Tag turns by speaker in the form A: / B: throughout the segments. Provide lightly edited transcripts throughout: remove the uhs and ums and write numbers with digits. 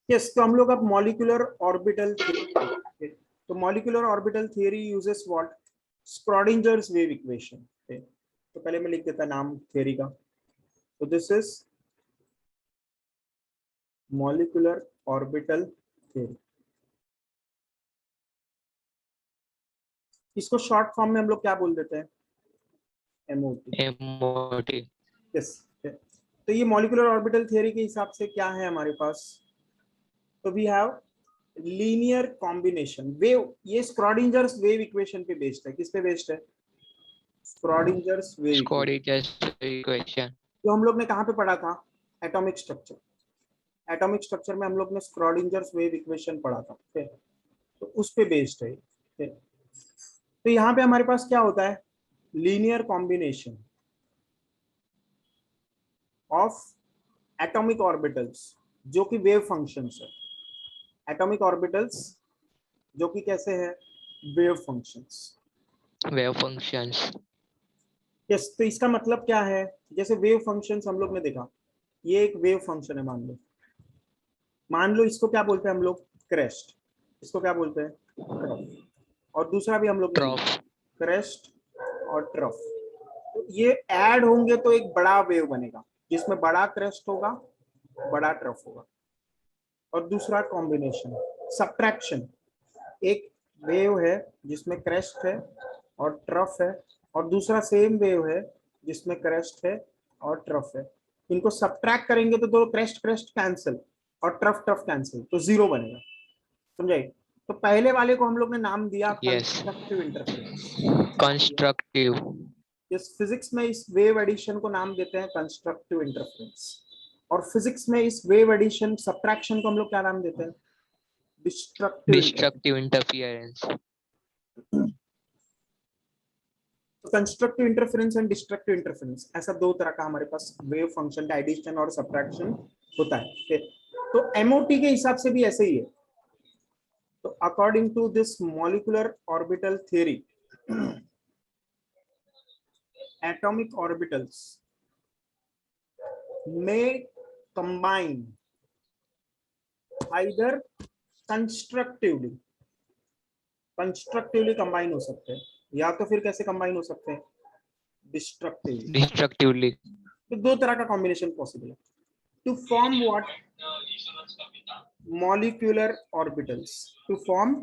A: Yes, तो हम लोग अब मॉलिक्यूलर ऑर्बिटल थ्योरी, तो molecular orbital theory uses what, Schrodinger's wave equation. तो पहले मैं लिख देता नाम थ्योरी का, तो this is molecular orbital theory. इसको शॉर्ट फॉर्म में हम लोग क्या बोल देते हैं, एमओटी।
B: एमओटी।
A: यस, तो ये मॉलिक्यूलर ऑर्बिटल थ्योरी के हिसाब से क्या है हमारे पास, तो we have linear combination wave. ये स्क्रॉडिंजर्स वेव इक्वेशन पे बेस्ड है। किस पे बेस्ड है, स्क्रॉडिंजर्स वेव
B: इक्वेशन।
A: जो हम लोग ने कहाँ पे पढ़ा था, एटॉमिक स्ट्रक्चर। एटॉमिक स्ट्रक्चर में हम लोग ने स्क्रॉडिंजर्स वेव इक्वेशन पढ़ा था, ठीक है, तो उस पे बेस्ड है, ठीक है। तो यहाँ पे हमारे पास क्या होता है, linear combination of atomic orbitals जो कि वेव फंक्शंस है, एटॉमिक ऑर्बिटल्स जो कि कैसे है, wave functions.
B: Wave functions.
A: Yes, तो इसका मतलब क्या है, जैसे वेव फंक्शंस हम लोग ने देखा, ये एक वेव फंक्शन है, मान लो इसको क्या बोलते हैं हम लोग, क्रेस्ट। इसको क्या बोलते हैं, ट्रफ। और दूसरा भी हम लोग ने
B: ट्रफ।
A: क्रेस्ट और ट्रफ। तो ये ऐड होंगे तो एक बड़ा वेव बनेगा जिसमें बड़ा क्रेस्ट होगा, बड़ा ट्रफ होगा। और दूसरा कॉम्बिनेशन सब्ट्रैक्शन, एक वेव है जिसमें क्रेस्ट है और ट्रफ है, और दूसरा सेम वेव है जिसमें क्रेस्ट है और ट्रफ है। इनको सब्ट्रैक्ट करेंगे तो दो क्रेस्ट क्रेस्ट कैंसिल और ट्रफ ट्रफ कैंसिल, तो जीरो बनेगा, समझे। तो पहले वाले को हम लोग ने नाम दिया कंस्ट्रक्टिव इंटरफेरेंस।
B: कंस्ट्रक्टिव।
A: इस फिजिक्स में इस वेव एडिशन को नाम देते हैं कंस्ट्रक्टिव इंटरफेरेंस, और फिजिक्स में इस वेव एडिशन सब्ट्रैक्शन को हम लोग क्या नाम देते हैं, destructive
B: interference.
A: Constructive interference and destructive interference, ऐसा दो तरह का हमारे पास वेव फंक्शन का एडिशन और सब्ट्रैक्शन होता है। तो एमओटी के हिसाब से भी ऐसे ही है। तो according to this molecular orbital theory, atomic orbitals may combine either constructively combine हो सकते हैं, या तो फिर कैसे कंबाइन हो सकते हैं, डिस्ट्रक्टिवली। तो दो तरह का कॉम्बिनेशन पॉसिबल है to form what, molecular orbitals, to form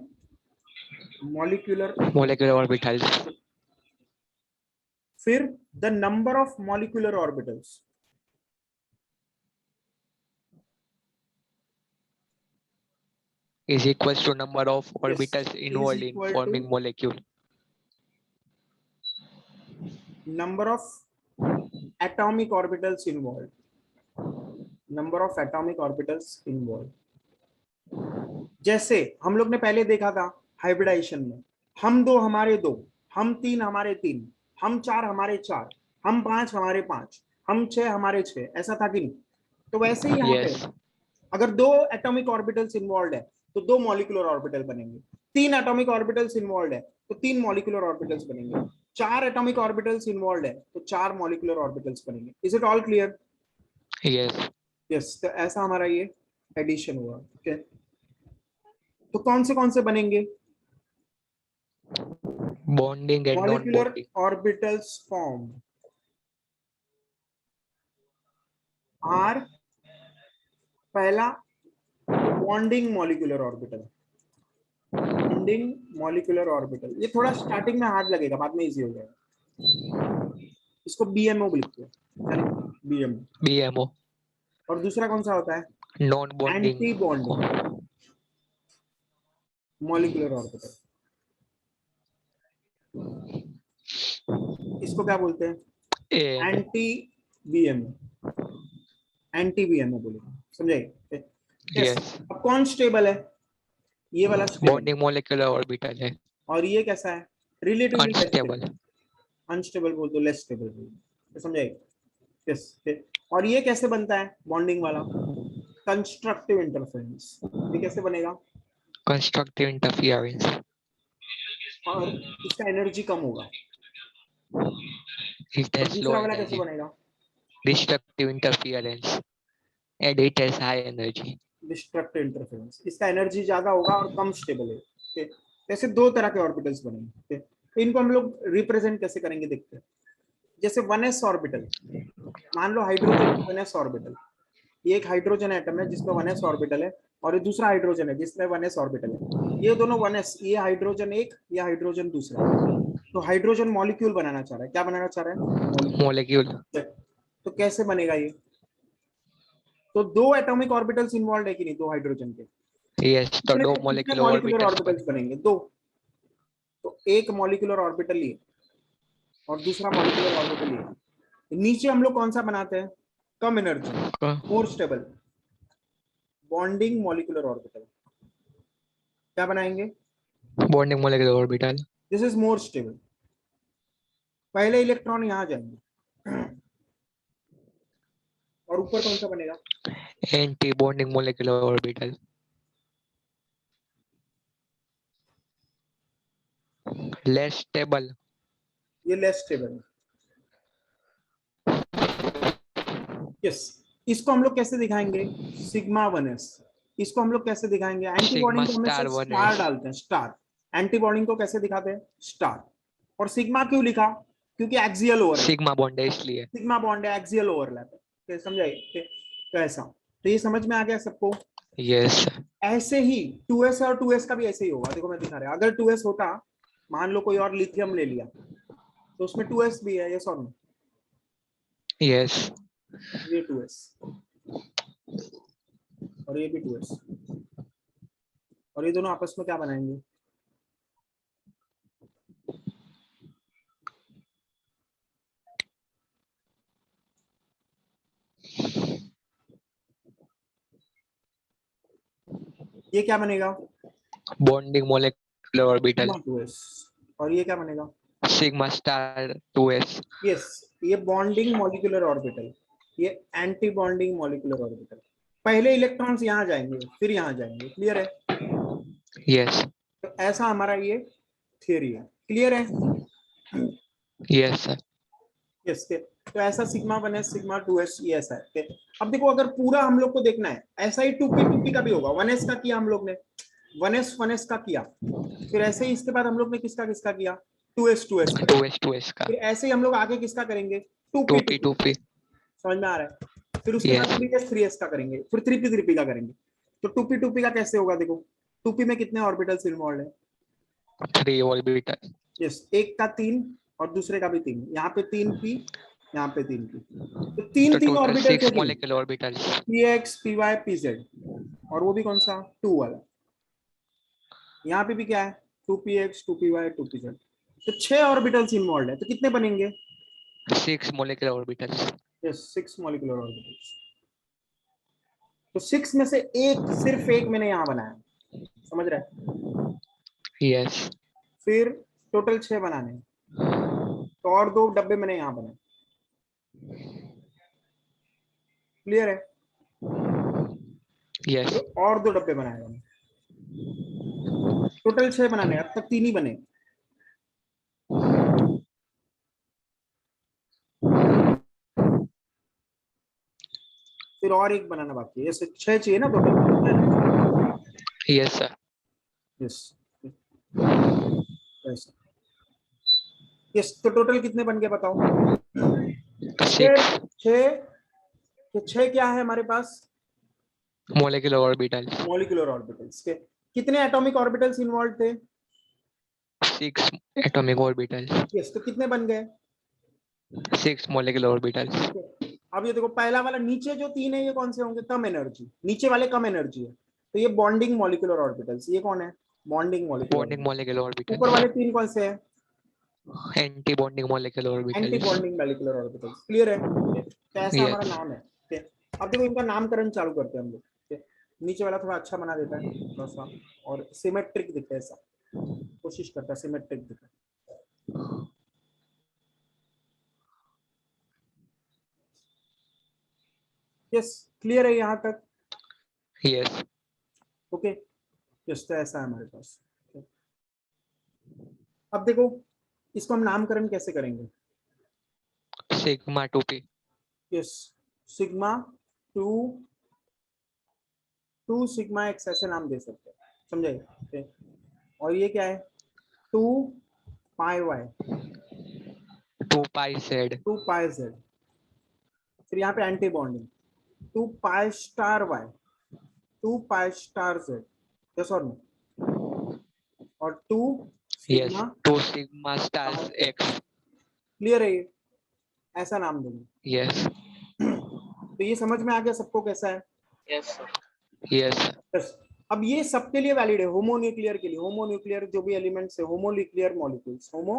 A: molecular
B: orbitals.
A: फिर the number of molecular orbitals
B: is equals to number of orbitals involved in forming molecule.
A: Number of atomic orbitals involved. Number of atomic orbitals involved. जैसे हम लोग ने पहले देखा था hybridisation में, हम दो हमारे दो, हम तीन हमारे तीन, हम चार हमारे चार, हम पांच हमारे पांच, हम छह हमारे छह, ऐसा था कि नहीं। तो वैसे ही यहाँ पे अगर दो एटॉमिक ऑर्बिटल्स इन्वॉल्व है तो दो मॉलिक्यूलर ऑर्बिटल बनेंगे, तीन एटॉमिक ऑर्बिटल्स इन्वॉल्व है तो तीन मॉलिक्यूलर ऑर्बिटल्स बनेंगे, चार एटॉमिक ऑर्बिटल्स इन्वॉल्व है तो चार मॉलिक्यूलर ऑर्बिटल्स बनेंगे। Is it all clear? Yes, तो ऐसा हमारा ये एडिशन हुआ, ठीक है। तो कौन से बनेंगे,
B: bonding and non
A: molecular
B: bonding
A: orbitals form are, पहला bonding molecular orbital, bonding molecular orbital. ये थोड़ा स्टार्टिंग में हार्ड लगेगा, बाद में इजी हो जाएगा। इसको बीएमओ लिखते हैं, बीएमओ। और दूसरा कौन सा होता है,
B: non bonding,
A: anti bonding molecular orbital. इसको क्या बोलते हैं, एंटी बीएमओ, एंटी बीएमओ बोलेंगे, समझे। अब कौन स्टेबल है, ये वाला
B: बॉन्डिंग मॉलिक्यूलर ऑर्बिटल है,
A: और ये कैसा है, रिलेटिवली
B: अनस्टेबल,
A: अनस्टेबल बोल दो, लेस स्टेबल बोल दो, समझाइए। यस, और ये कैसे बनता है बॉन्डिंग वाला, कंस्ट्रक्टिव इंटरफेरेंस। ये कैसे बनेगा,
B: कंस्ट्रक्टिव इंटरफेरेंस,
A: और इसका एनर्जी कम होगा।
B: इट हैज लो
A: दूसरा वाला कैसे
B: एनर्जी,
A: बनेगा,
B: destructive interference and it has high energy.
A: Destructive interference, इसका एनर्जी ज्यादा होगा और कम स्टेबल है। ठीक है, ऐसे दो तरह के ऑर्बिटल्स बनेंगे। ठीक है, तो इनको हम लोग रिप्रेजेंट कैसे करेंगे देखते हैं। जैसे 1s ऑर्बिटल, मान लो हाइड्रोजन 1s ऑर्बिटल, ये एक हाइड्रोजन एटम है जिसमें 1s ऑर्बिटल है, और ये दूसरा हाइड्रोजन है जिसमें 1s ऑर्बिटल है। ये दोनों 1s, ये हाइड्रोजन एक, ये हाइड्रोजन दूसरा। तो हाइड्रोजन मॉलिक्यूल बनाना चाह रहा है, क्या बनाना चाह रहा है?
B: मॉलिक्यूल।
A: तो कैसे बनेगा ये? तो दो एटॉमिक ऑर्बिटल्स इन्वॉल्व है कि नहीं, दो हाइड्रोजन के,
B: यस, तो दो
A: कितने
B: मॉलिक्यूलर
A: मॉलिक्यूलर
B: ऑर्बिटल्स
A: ऑर्बिटल्स बनेंगे? दो। तो एक मॉलिक्यूलर ऑर्बिटल ये और दूसरा मॉलिक्यूलर ऑर्बिटल ये। नीचे हम लोग कौन सा बनाते हैं? कम energy, more stable, bonding molecular orbital. क्या बनाएंगे?
B: Bonding molecular orbital.
A: This is more stable. पहले इलेक्ट्रॉन यहां जाएंगे और ऊपर कौन सा बनेगा?
B: Anti bonding molecular orbital. Less stable.
A: ये लेस स्टेबल। यस, इसको हम लोग कैसे दिखाएंगे? Sigma 1s। इसको हम लोग कैसे दिखाएंगे? एंटी
B: सिग्मा
A: बॉन्डिंग को हमेशा
B: स्टार वन
A: स्टार
B: एस।
A: डालते हैं, स्टार। एंटी बॉन्डिंग को कैसे दिखाते हैं? स्टार। और सिग्मा क्यों लिखा? क्योंकि एक्सियल ओवरलैप,
B: सिग्मा बॉन्ड है इसलिए।
A: सिग्मा बॉन्ड है, एक्सियल ओवरलैप है। तो समझाइए, तो ऐसा, तो ये समझ में आ गया सबको?
B: यस।
A: ऐसे ही 2s और 2s का भी ऐसे ही होगा। देखो मैं दिखा रहा, अगर 2s होता, मान लो कोई और लिथियम ले लिया, तो उसमें 2s भी है, यस और नो?
B: यस।
A: ये 2s और ये भी 2s, और ये दोनों आपस में क्या बनाएंगे? ये क्या बनेगा?
B: Bonding molecular orbital.
A: 2s। और ये क्या बनेगा?
B: Sigma star 2s।
A: यस, ये बॉन्डिंग मॉलिक्यूलर ऑर्बिटल, ये एंटी बॉन्डिंग मॉलिक्यूलर ऑर्बिटल। पहले इलेक्ट्रॉन्स यहां जाएंगे फिर यहां जाएंगे, क्लियर है?
B: यस।
A: तो ऐसा हमारा ये थियरी है, क्लियर है?
B: Yes sir.
A: यस, तो ऐसा सिग्मा 1s सिग्मा 2s ये ऐसा है। अब देखो, अगर पूरा हम लोग को देखना है, ऐसा ही 2p का भी होगा। 1s का किया हम लोग ने, 1s का किया, फिर ऐसे ही इसके बाद हम लोग ने किसका किसका किया? 2s का।
B: 2s का।
A: फिर ऐसे ही हम लोग आगे किसका करेंगे? 2p।
B: 2p।
A: समझ में आ रहा है? फिर उसके बाद
B: यस।
A: 3s का करेंगे, फिर 3p का करेंगे। तो 2p का कैसे होगा? देखो 2p में कितने ऑर्बिटल्स इन्वॉल्व है?
B: 3 ऑर्बिटल।
A: यस, एक का 3 और दूसरे का भी 3, यहाँ पे 3p, यहाँ पे 3p, तो तीन
B: तो
A: तीन
B: टोटल
A: ऑर्बिटल्स है
B: 6
A: कि नहीं?
B: Molecular orbitals.
A: px py pz, और वो भी कौन सा? 2 वाला। यहाँ पे भी क्या है? 2px 2py 2pz। तो 6 ऑर्बिटल्स इन्वॉल्व है, तो कितने बनेंगे?
B: 6 molecular orbitals.
A: Yes, 6 molecular orbitals. तो 6 में से एक, सिर्फ एक मैंने यहाँ बनाया, समझ रहे हैं?
B: यस।
A: फिर टोटल 6 बनाने हैं, तो और 2 डब्बे मैंने यहाँ बनाए, क्लियर है?
B: यस।
A: फिर और 2 डब्बे बनाए मैंने, टोटल 6 बनाने, अब तक 3 ही बने। फिर और एक बनाना बाकी है, ऐसे 6 चाहिए ना टोटल?
B: Yes sir.
A: यस, ऐसा। यस, तो टोटल कितने बन गए बताओ? 6।
B: 6
A: तो 6 क्या है हमारे पास?
B: Molecular orbitals.
A: मॉलिक्यूलर ऑर्बिटल्स के कितने एटॉमिक ऑर्बिटल्स इन्वॉल्व थे?
B: 6 एटॉमिक ऑर्बिटल्स।
A: यस, तो कितने बन गए?
B: 6 मॉलिक्यूलर ऑर्बिटल्स।
A: अब ये देखो, पहला वाला नीचे जो 3 है, ये कौन से होंगे? कम एनर्जी, नीचे वाले कम एनर्जी है, तो ये बॉन्डिंग मॉलिक्यूलर ऑर्बिटल्स। ये कौन है? Bonding molecular
B: bonding
A: orbital.
B: Molecular
A: ऊपर
B: ऑर्बिटल्स।
A: वाले 3 कौन से हैं?
B: Anti bonding molecular
A: anti
B: orbitals.
A: Bonding molecular orbitals, clear है? तो ऐसा हमारा
B: यस।
A: नाम है। ठीक है, अब देखो इनका नामकरण चालू करते हैं हम लोग। ठीक है, नीचे वाला थोड़ा अच्छा बना देता है, थोड़ा सा और सिमेट्रिक दिखे, ऐसा कोशिश करता है सिमेट्रिक दिखे। यस, क्लियर है यहाँ तक?
B: यस।
A: ओके, यस, तो ऐसा है हमारे पास। अब देखो, इसको हम नामकरण कैसे करेंगे?
B: Sigma 2p।
A: Yes, sigma 2 2 sigma x ऐसे नाम दे सकते हैं, समझे। और ये क्या है, 2 pi Y,
B: 2 pi z,
A: 2 pi Z. फिर यहाँ पे anti bonding, 2 pi star Y, 2 pi star Z, yes और नो। और 2
B: yes,
A: sigma
B: 2 sigma stars
A: pi X.
B: x,
A: clear है ये, ऐसा नाम देंगे।
B: yes,
A: तो ये समझ में आ गया सबको कैसा है।
B: yes,
A: बस अब ये सबके लिए वैलिड है, होमोन्यूक्लियर के लिए। होमोन्यूक्लियर जो भी एलिमेंट्स है, homonuclear molecules, homo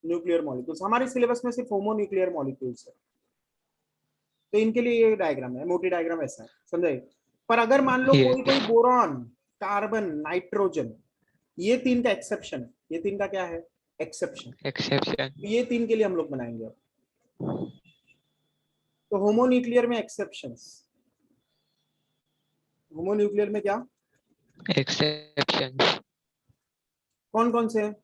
A: nuclear molecules, हमारे सिलेबस में सिर्फ होमोन्यूक्लियर मॉलिक्यूल्स है। तो इनके लिए ये डायग्राम है, मोटी डायग्राम ऐसा है, समझे। पर अगर मान लो
B: yes,
A: कोई कोई बोरॉन, कार्बन, नाइट्रोजन, ये 3 का एक्सेप्शन, ये 3 का क्या है, एक्सेप्शन।
B: exception,
A: ये 3 के लिए हम लोग बनाएंगे अब। तो होमोन्यूक्लियर में एक्सेप्शंस, होमोन्यूक्लियर में क्या,
B: exceptions,
A: कौन कौन से हैं,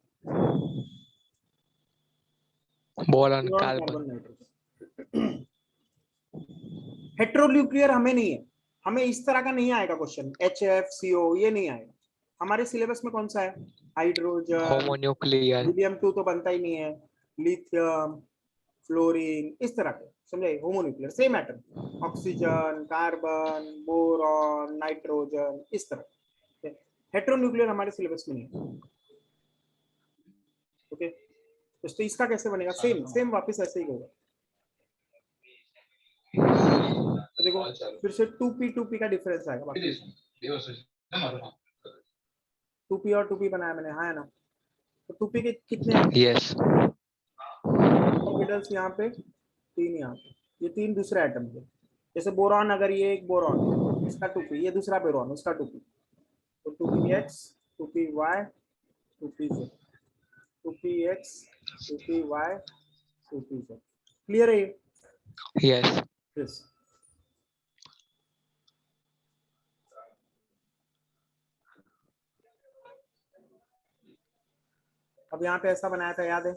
B: boron,
A: boron,
B: carbon,
A: carbon, nitrogen. Heteronuclear हमें नहीं है, हमें इस तरह का नहीं आएगा क्वेश्चन, HFCO ये नहीं आएगा हमारे सिलेबस में। कौन सा है, हाइड्रोजन,
B: homonuclear,
A: हीलियम-2 तो बनता ही नहीं है, लिथियम, फ्लोरीन, इस तरह के, समझे। Homonuclear same atom, oxygen, carbon, boron, nitrogen, इस तरह। हेट्रोन्यूक्लियर हमारे सिलेबस में नहीं है। ओके, तो इसका कैसे बनेगा, सेम सेम वापस ऐसे ही होगा। तो देखो फिर से 2p का डिफरेंस आएगा, बाकी 2p और 2p बनाया मैंने, हाँ है ना। तो 2p के कितने आएंगे,
B: yes,
A: ऑर्बिटल्स यहाँ पे 3, यहाँ पे ये 3 दूसरे एटम के। जैसे बोरॉन, अगर ये एक बोरॉन है, इसका 2p, ये दूसरा बोरॉन, उसका 2p, तो 2px, 2py, 2pz, 2px, 2py, 2pz। Clear है ये,
B: yes,
A: यस। अब यहाँ पे ऐसा बनाया था, याद है,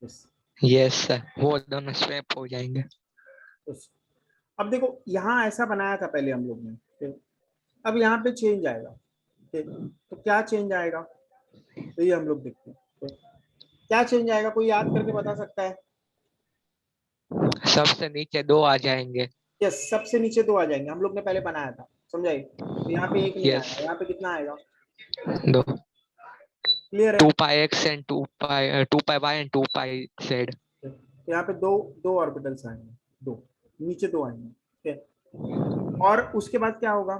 A: यस।
B: yes sir, वो दोनों स्वैप हो जाएंगे।
A: यस। अब देखो यहाँ ऐसा बनाया था पहले हम लोग ने, ठीक? अब यहाँ पे चेंज आएगा, ठीक? तो क्या चेंज आएगा, तो ये हम लोग देखते हैं, ठीक? क्या चेंज आएगा, कोई याद करके बता सकता है।
B: सबसे नीचे 2 आ जाएंगे,
A: यस, सबसे नीचे 2 आ जाएंगे, हम लोग ने पहले बनाया था, समझाइए। तो यहाँ पे 1 नहीं
B: yes,
A: आएगा, यहाँ पे कितना आएगा,
B: 2,
A: क्लियर है।
B: 2 pi x and 2 pi y and 2 pi z,
A: तो यहाँ पे दो दो ऑर्बिटल्स आएंगे, 2 नीचे 2 आएंगे, ठीक है। और उसके बाद क्या होगा,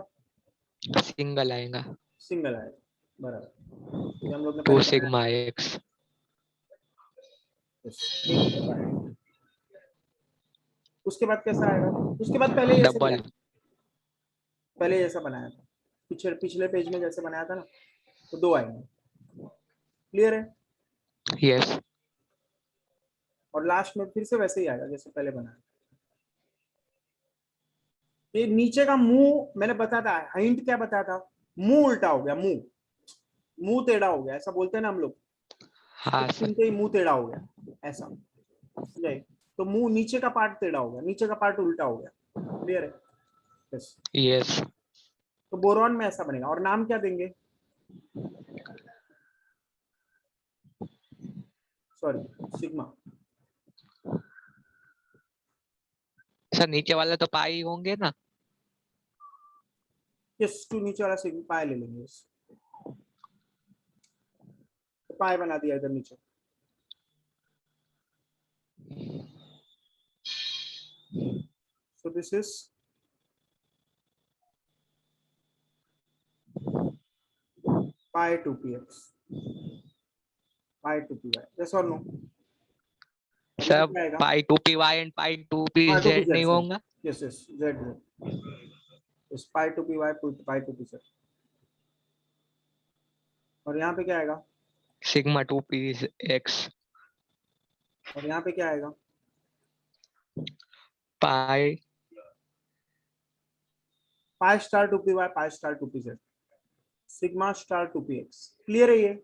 B: सिंगल आएगा,
A: सिंगल आएगा, बराबर। ये हम लोग ने
B: 2
A: पहले बनाया
B: sigma
A: था।
B: x,
A: यस, एक तरफ आएगा। उसके बाद कैसा आएगा, उसके बाद पहले ऐसे नहीं
B: डबल,
A: आएगा, पहले ऐसा बनाया था, पिछले पिछले पेज में जैसे बनाया था ना, तो 2 आएंगे, क्लियर है।
B: yes,
A: और लास्ट में फिर से वैसे ही आएगा जैसे पहले बनाया। ये नीचे का मुंह मैंने बताया था, हिंट क्या बताया था, मुंह उल्टा हो गया, मुंह मुंह टेढ़ा हो गया, ऐसा बोलते हैं ना हम लोग,
B: हाँ सर,
A: सुनते ही मुंह टेढ़ा हो गया, ऐसा, समझे। तो मुंह नीचे का पार्ट टेढ़ा हो गया, नीचे का पार्ट उल्टा हो गया, क्लियर है, यस।
B: yes,
A: तो बोरॉन में ऐसा बनेगा, और नाम क्या देंगे, सॉरी, सिग्मा।
B: सर नीचे वाले तो पाई होंगे ना,
A: यस, टू नीचे वाला सिग्मा पाए ले लेंगे, यस। तो पाए बना दिया इधर नीचे। So this is pi 2px, pi 2py, yes or no।
B: Sir
A: क्या आएगा,
B: पाई 2py and पाई 2pz
A: हाँ 2pz,
B: नहीं होगा,
A: यस यस, z, इस pi 2py, pi 2pz। और यहाँ पे क्या आएगा,
B: सिग्मा 2px,
A: और यहाँ पे क्या आएगा,
B: पाई
A: pi star 2py, pi star 2pz, sigma star 2px। Clear है ये,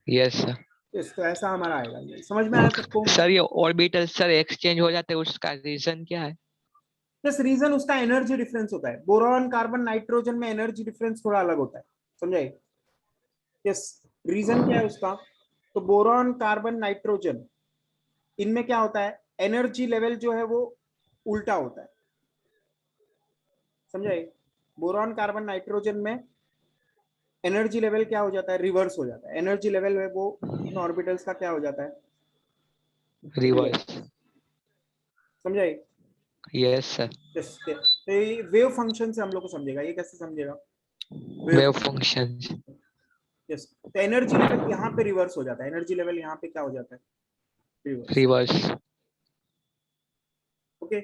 B: यस सर।
A: यस। तो ऐसा हमारा आएगा, ये समझ में आया सबको।
B: सर ये ऑर्बिटल सर एक्सचेंज हो जाते हैं, उसका रीजन क्या है,
A: यस, रीजन उसका एनर्जी डिफरेंस होता है। बोरॉन कार्बन नाइट्रोजन में एनर्जी डिफरेंस थोड़ा अलग होता है, समझे? यस, रीजन क्या है उसका? तो बोरॉन कार्बन नाइट्रोजन इनमें क्या होता है, एनर्जी लेवल जो है वो उल्टा होता है, समझे? बोरॉन कार्बन नाइट्रोजन में एनर्जी लेवल क्या हो जाता है, रिवर्स हो जाता है। एनर्जी लेवल है वो इन ऑर्बिटल्स का क्या हो जाता है,
B: रिवर्स।
A: समझे?
B: Yes sir.
A: यस, तो ये वेव फंक्शन से हम लोग को समझेगा, ये कैसे समझेगा, wave
B: wave
A: function.
B: Functions.
A: Yes, तो एनर्जी लेवल यहाँ पे रिवर्स हो जाता है, एनर्जी लेवल यहाँ पे क्या हो जाता है, रिवर्स।
B: रिवर्स।
A: ओके,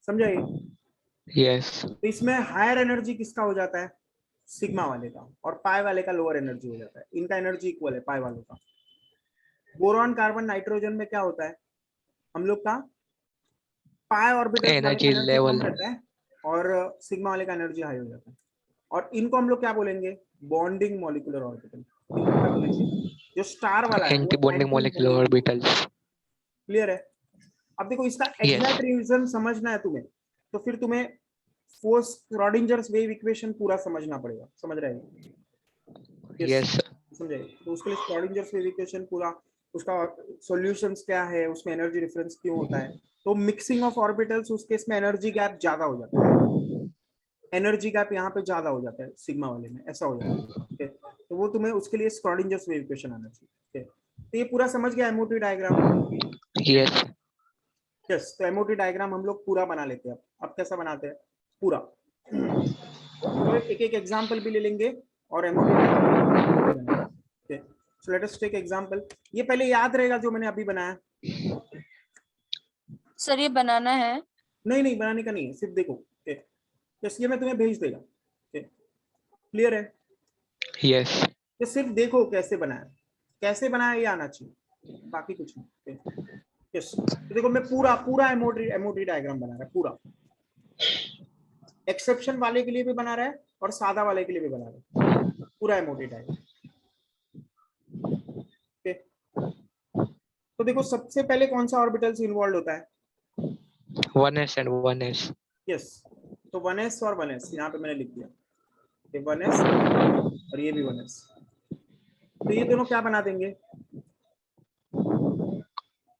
A: समझे?
B: यस।
A: तो इसमें हायर एनर्जी किसका हो जाता है, सिग्मा वाले का, और पाई वाले का लोअर एनर्जी हो जाता है। इनका एनर्जी इक्वल है पाई वालों का। बोरॉन कार्बन नाइट्रोजन में क्या होता है, हम लोग का पाई ऑर्बिटल्स वाले का
B: एनर्जी
A: एनर्जी कम
B: लेवल।
A: रहता है और सिग्मा वाले का एनर्जी हाई हो जाता है। और इनको हम लोग क्या बोलेंगे, बॉन्डिंग मॉलिक्यूलर ऑर्बिटल। इनको क्या बोलेंगे, जो स्टार वाला है
B: एंटी
A: वो
B: bonding
A: anti
B: molecular
A: bonding.
B: Orbitals.
A: Clear है? अब देखो इसका
B: यस।
A: एग्जैक्ट रीजन समझना है तुम्हें, तो फिर तुम्हें फोर्स श्रोडिंजर्स वेव इक्वेशन पूरा समझना पड़ेगा, समझ रहे हैं? Yes,
B: yes.
A: समझे? तो उसके लिए श्रोडिंजर्स वेव इक्वेशन पूरा, उसका सॉल्यूशंस क्या है, उसमें एनर्जी डिफरेंस क्यों होता है, तो मिक्सिंग ऑफ ऑर्बिटल्स उस केस में एनर्जी गैप ज्यादा हो जाता है, एनर्जी गैप यहाँ पे ज्यादा हो जाता है सिग्मा वाले में, ऐसा हो जाता है। ठीक है, तो वो तुम्हें उसके लिए श्रोडिंजर्स वेव इक्वेशन आना चाहिए। ठीक है, तो ये पूरा समझ गया एमओटी डायग्राम?
B: यस।
A: यस, तो एमओटी डायग्राम हम लोग पूरा बना लेते हैं। अब कैसा बनाते हैं पूरा, तो एक एक एग्जांपल भी ले लेंगे और MOT diagram. Okay, so let us take example. ये पहले याद रहेगा जो मैंने अभी बनाया?
C: सर ये बनाना है?
A: नहीं नहीं, बनाने का नहीं है, सिर्फ देखो। ओके, यस, ये मैं तुम्हें भेज देगा। ओके, क्लियर है?
B: यस।
A: ये सिर्फ देखो कैसे बनाया, कैसे बनाया ये आना चाहिए, बाकी कुछ नहीं। यस, तो देखो मैं पूरा पूरा एमओटी एमओटी डायग्राम बना रहा है पूरा, एक्सेप्शन वाले के लिए भी बना रहा है और सादा वाले के लिए भी बना रहा है, पूरा एमओटी डायग्राम। ओके, तो देखो सबसे पहले कौन सा ऑर्बिटल्स इन्वॉल्व होता है?
B: 1s and 1s।
A: यस, तो 1s और 1s यहाँ पे मैंने लिख दिया, ये 1s और ये भी 1s। तो ये दोनों क्या बना देंगे,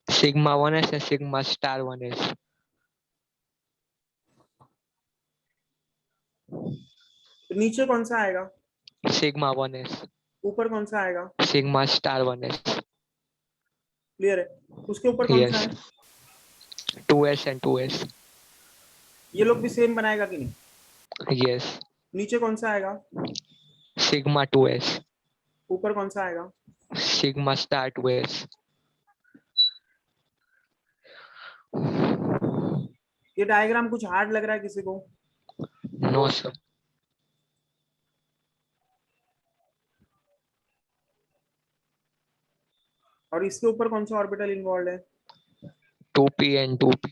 B: sigma 1s and sigma star 1s।
A: तो नीचे कौन सा आएगा,
B: सिग्मा 1s।
A: ऊपर कौन सा आएगा?
B: Sigma star 1s।
A: क्लियर है? उसके ऊपर कौन सा
B: यस।
A: है?
B: 2s and 2s।
A: ये लोग भी सेम बनाएगा कि नहीं?
B: यस।
A: नीचे कौन सा आएगा?
B: Sigma 2s।
A: ऊपर कौन सा आएगा?
B: Sigma star 2s।
A: ये डायग्राम कुछ हार्ड लग रहा है किसी को?
B: No sir.
A: और इसके ऊपर कौन सा ऑर्बिटल इन्वॉल्व है?
B: 2p and 2p।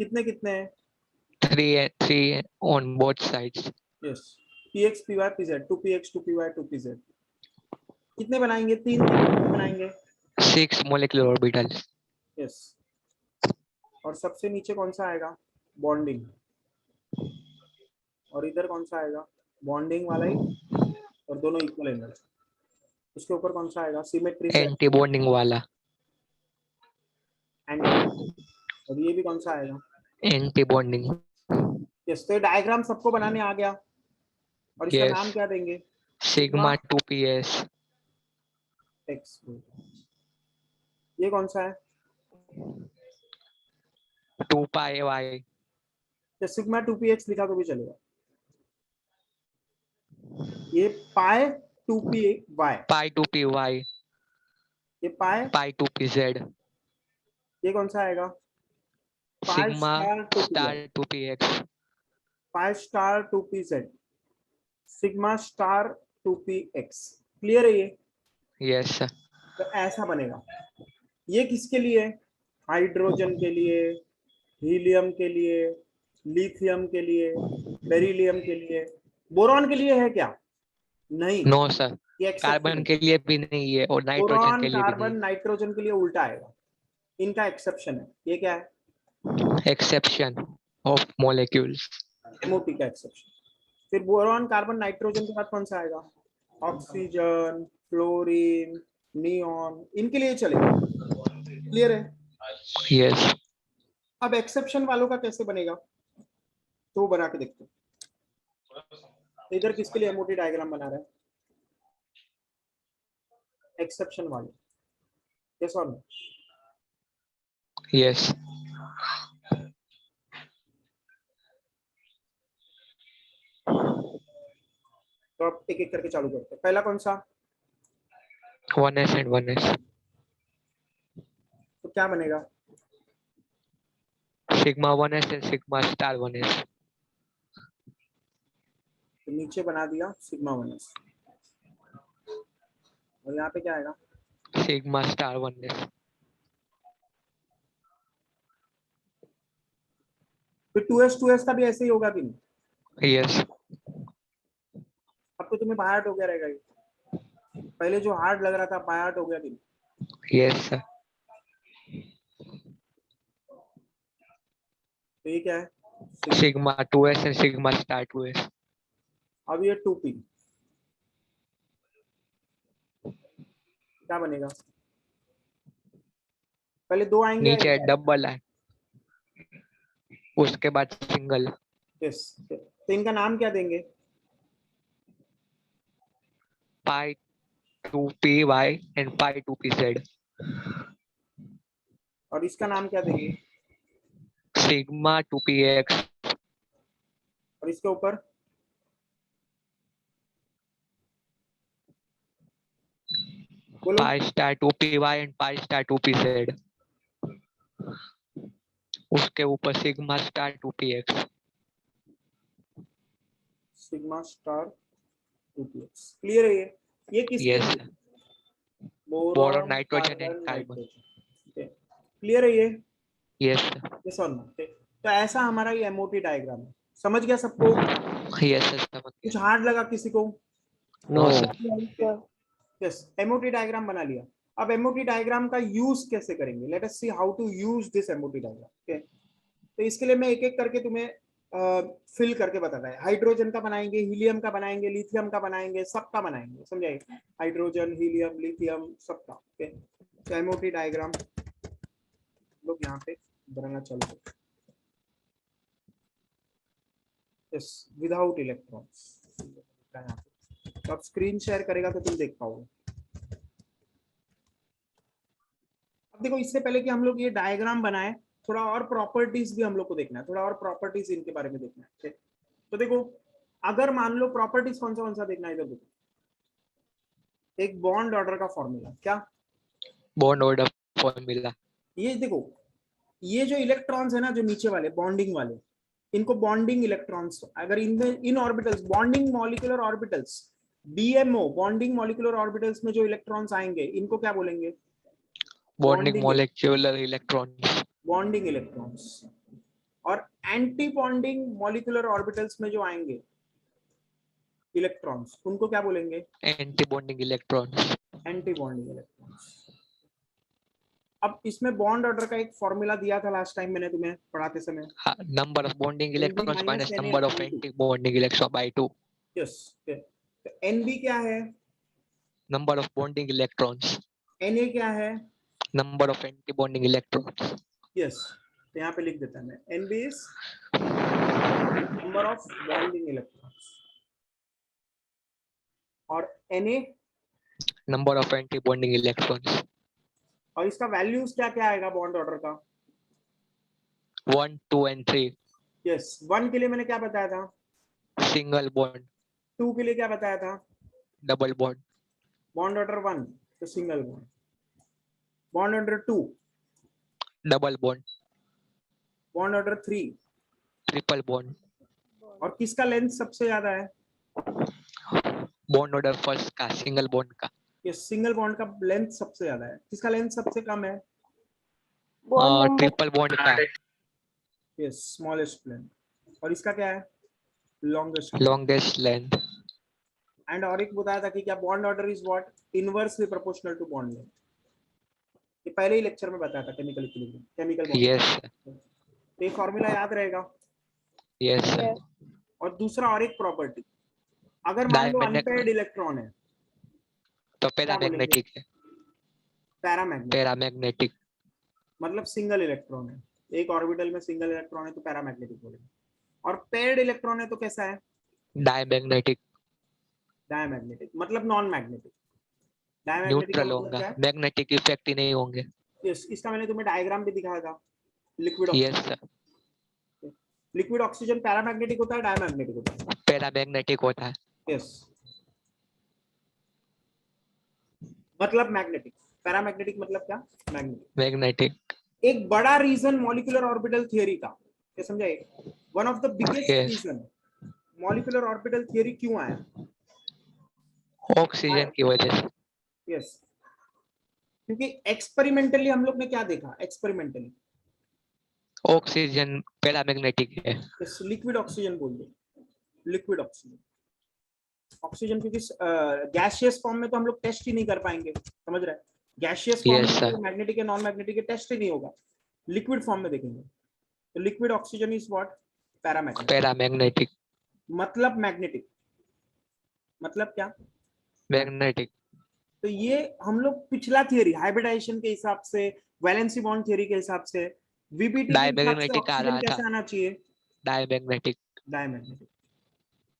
A: कितने कितने हैं?
B: 3 on both sides।
A: Yes, px py pz, 2px 2py 2pz। कितने बनाएंगे, तीन कितने बनाएंगे?
B: 6 molecular orbitals।
A: यस, और सबसे नीचे कौन सा आएगा, बॉन्डिंग, और इधर कौन सा आएगा, बॉन्डिंग वाला ही और दोनों इक्वल एनर्जी। उसके ऊपर कौन सा आएगा, सिमेट्री से
B: एंटी बॉन्डिंग वाला।
A: एंटी, और ये भी कौन सा आएगा,
B: एंटी बॉन्डिंग।
A: यस। तो ये डायग्राम सबको बनाने आ गया, और इसका नाम
B: यस।
A: क्या देंगे,
B: सिग्मा 2ps।
A: एक्स। ये कौन सा है,
B: 2πy।
A: तो सिग्मा 2px लिखा तो भी चलेगा। ये पाई 2py,
B: pi 2py।
A: ये पाई,
B: pi 2pz।
A: ये कौन सा आएगा, pi
B: sigma
A: star 2py,
B: star 2px।
A: Pi star 2pz, sigma star 2px। Clear है ये?
B: Yes sir.
A: तो ऐसा बनेगा। ये किसके लिए, हाइड्रोजन के लिए, हीलियम के लिए, लिथियम के लिए, बेरिलियम के लिए। बोरॉन के लिए है क्या, नहीं,
B: नो सर।
A: ये एक्सेप्शन
B: कार्बन
A: है।
B: के लिए भी नहीं है और नाइट्रोजन
A: बोरॉन
B: के लिए भी
A: कार्बन
B: नहीं।
A: नाइट्रोजन के लिए उल्टा आएगा, इनका एक्सेप्शन है। ये क्या है,
B: Exception of molecules.
A: MOT का एक्सेप्शन। फिर बोरॉन, कार्बन, नाइट्रोजन के बाद कौन सा आएगा? ऑक्सीजन, फ्लोरीन, नियॉन, इनके लिए चलेगा। क्लियर है?
B: Yes.
A: अब एक्सेप्शन वालों का कैसे बनेगा तो बना के देखते हैं। इधर किसके लिए एमओटी डायग्राम बना रहे हैं? एक्सेप्शन वाले। यस और नो?
B: Yes.
A: तो आप एक एक करके चालू करते हैं। पहला कौन सा?
B: 1s and 1s.
A: तो क्या बनेगा?
B: Sigma 1s and sigma star 1s.
A: तो नीचे बना दिया सिग्मा 1s, और यहाँ पे क्या आएगा?
B: Sigma star 1s.
A: फिर 2s का भी ऐसे ही होगा कि नहीं?
B: Yes.
A: अब तो तुम्हें बाय आउट हो गया रहेगा ये। पहले जो हार्ड लग रहा था बाय आउट हो गया कि नहीं?
B: Yes, sir.
A: तो ये क्या है?
B: Sigma 2s and sigma star 2s.
A: अब ये 2p क्या बनेगा? पहले दो आएंगे।
B: नीचे डबल है, उसके बाद सिंगल।
A: यस, तो इनका नाम क्या देंगे?
B: pi 2py and pi 2pz.
A: और इसका नाम क्या देंगे?
B: Sigma 2px.
A: और इसके ऊपर बोलो।
B: pi star 2py and pi star 2pz. उसके ऊपर sigma star 2px.
A: Sigma star 2px। Clear है ये किसके
B: Yes.
A: लिए?
B: Boron, nitrogen and carbon.
A: Nitrogen. Clear है ये?
B: Yes.
A: यस और नो? तो ऐसा हमारा ये एमओटी डायग्राम है। समझ गया सबको?
B: Yes, sir. समझ
A: कुछ
B: गया।
A: हार्ड लगा किसी को?
B: No, sir.
A: Yes, MOT diagram बना लिया। अब एमओटी डायग्राम का यूज कैसे करेंगे? Let us see how to use this MOT diagram. Okay, तो इसके लिए मैं एक एक करके तुम्हें फिल करके बताता है। हाइड्रोजन का बनाएंगे, हीलियम का बनाएंगे, लिथियम का बनाएंगे, सबका बनाएंगे। समझाइए? हाइड्रोजन, हीलियम, लिथियम, सबका। ओके, तो एमओटी डायग्राम लोग यहाँ पे बनाना चालू करो। Yes, without electrons. तो आप स्क्रीन शेयर करेगा तो तुम देख पाओगे। अब देखो, इससे पहले कि हम लोग ये डायग्राम बनाए, थोड़ा और प्रॉपर्टीज भी हम लोग को देखना है, थोड़ा और प्रॉपर्टीज इनके बारे में देखना है। तो देखो, अगर मान लो प्रॉपर्टीज कौन सा देखना है, इधर देखो। एक बॉन्ड ऑर्डर का फॉर्मूला क्या?
B: Bond order formula.
A: ये देखो, ये जो इलेक्ट्रॉन्स है ना, जो नीचे वाले बॉन्डिंग वाले, इनको बॉन्डिंग इलेक्ट्रॉन्स। अगर इन orbitals, bonding molecular orbitals, BMO, bonding molecular orbitals में जो इलेक्ट्रॉन्स आएंगे, इनको क्या बोलेंगे?
B: Bonding molecular electrons.
A: Bonding electrons. और एंटी बॉन्डिंग मॉलिक्यूलर ऑर्बिटल्स में जो आएंगे इलेक्ट्रॉन्स, उनको क्या बोलेंगे?
B: Anti bonding electrons.
A: Anti bonding electrons. अब इसमें बॉन्ड ऑर्डर का एक फॉर्मूला दिया था लास्ट टाइम मैंने तुम्हें पढ़ाते समय।
B: Number of bonding electrons minus
A: NB
B: number of anti bonding electron by 2।
A: Yes, तो एनबी क्या है?
B: Number of bonding electrons.
A: Na क्या है?
B: Number of anti bonding electrons.
A: Yes, तो यहाँ पे लिख देता मैं, NB is number of bonding electrons, और Na
B: number of anti bonding electrons.
A: और इसका वैल्यूज क्या क्या आएगा बॉन्ड ऑर्डर का?
B: 1 2 and 3।
A: यस, 1 के लिए मैंने क्या बताया था?
B: Single bond.
A: 2 के लिए क्या बताया था?
B: Double bond.
A: बॉन्ड ऑर्डर 1 तो single bond, bond order 2,
B: double bond.
A: Bond order 3,
B: triple bond.
A: और किसका लेंथ सबसे ज्यादा है?
B: बॉन्ड ऑर्डर फर्स्ट का, सिंगल बॉन्ड का।
A: ये सिंगल बॉन्ड का लेंथ सबसे ज्यादा है। किसका लेंथ सबसे कम है?
B: ट्रिपल बॉन्ड का।
A: Yes, smallest length. और इसका क्या है? लॉन्गेस्ट।
B: Longest length.
A: एंड और एक बताया था कि क्या bond order is what? Inversely proportional to bond length. ये पहले ही लेक्चर में बताया था, chemical equilibrium, chemical bond.
B: Yes.
A: तो ये फॉर्मूला याद रहेगा।
B: Yes sir.
A: और दूसरा और एक प्रॉपर्टी, अगर मान लो अनपेयर्ड इलेक्ट्रॉन है
B: तो पैरामैग्नेटिक है।
A: पैरामैग्नेटिक,
B: पैरामैग्नेटिक
A: मतलब सिंगल इलेक्ट्रॉन है, एक ऑर्बिटल में सिंगल इलेक्ट्रॉन है तो पैरामैग्नेटिक बोलेंगे। और पेयर्ड इलेक्ट्रॉन है तो कैसा है?
B: डायमैग्नेटिक।
A: डायमैग्नेटिक मतलब नॉन मैग्नेटिक। डायमैग्नेटिक का
B: न्यूट्रल
A: मतलब
B: होगा,
A: क्या है?
B: मैग्नेटिक इफेक्ट ही नहीं होंगे।
A: इसका मैंने तुम्हें डायग्राम भी दिखाया था। Liquid
B: yes
A: oxygen,
B: sir.
A: Liquid oxygen paramagnetic होता है, डायमैग्नेटिक होता है?
B: पैरामैग्नेटिक होता है।
A: यस, मतलब मैग्नेटिक। पैरामैग्नेटिक मतलब क्या? मैग्नेटिक।
B: मैग्नेटिक।
A: एक बड़ा रीजन मॉलिक्यूलर ऑर्बिटल थियरी का, क्या समझे? One of the biggest
B: yes.
A: Reason molecular orbital theory क्यों आया?
B: ऑक्सीजन की वजह से।
A: यस, क्योंकि एक्सपेरिमेंटली हम लोग ने क्या देखा? एक्सपेरिमेंटली
B: ऑक्सीजन पैरामैग्नेटिक है।
A: लिक्विड ऑक्सीजन बोल दो, लिक्विड ऑक्सीजन। ऑक्सीजन क्योंकि गैसियस फॉर्म में तो हम लोग टेस्ट ही नहीं कर पाएंगे, समझ रहे हैं? गैसियस फॉर्म
B: यस
A: में
B: सर।
A: तो मैग्नेटिक या नॉन मैग्नेटिक के टेस्ट ही नहीं होगा, लिक्विड फॉर्म में देखेंगे। तो liquid oxygen is what? Paramagnetic.
B: Paramagnetic
A: मतलब मैग्नेटिक, मतलब क्या?
B: मैग्नेटिक।
A: तो ये हम लोग पिछला थियरी हाइब्रिडाइजेशन के हिसाब से, वैलेंसी बॉन्ड थियरी के हिसाब से, वीबीटी के हिसाब से
B: डायमैग्नेटिक आ
A: ऑक्सीजन
B: रहा था।
A: कैसे आना चाहिए?
B: डायमैग्नेटिक।
A: डायमैग्नेटिक।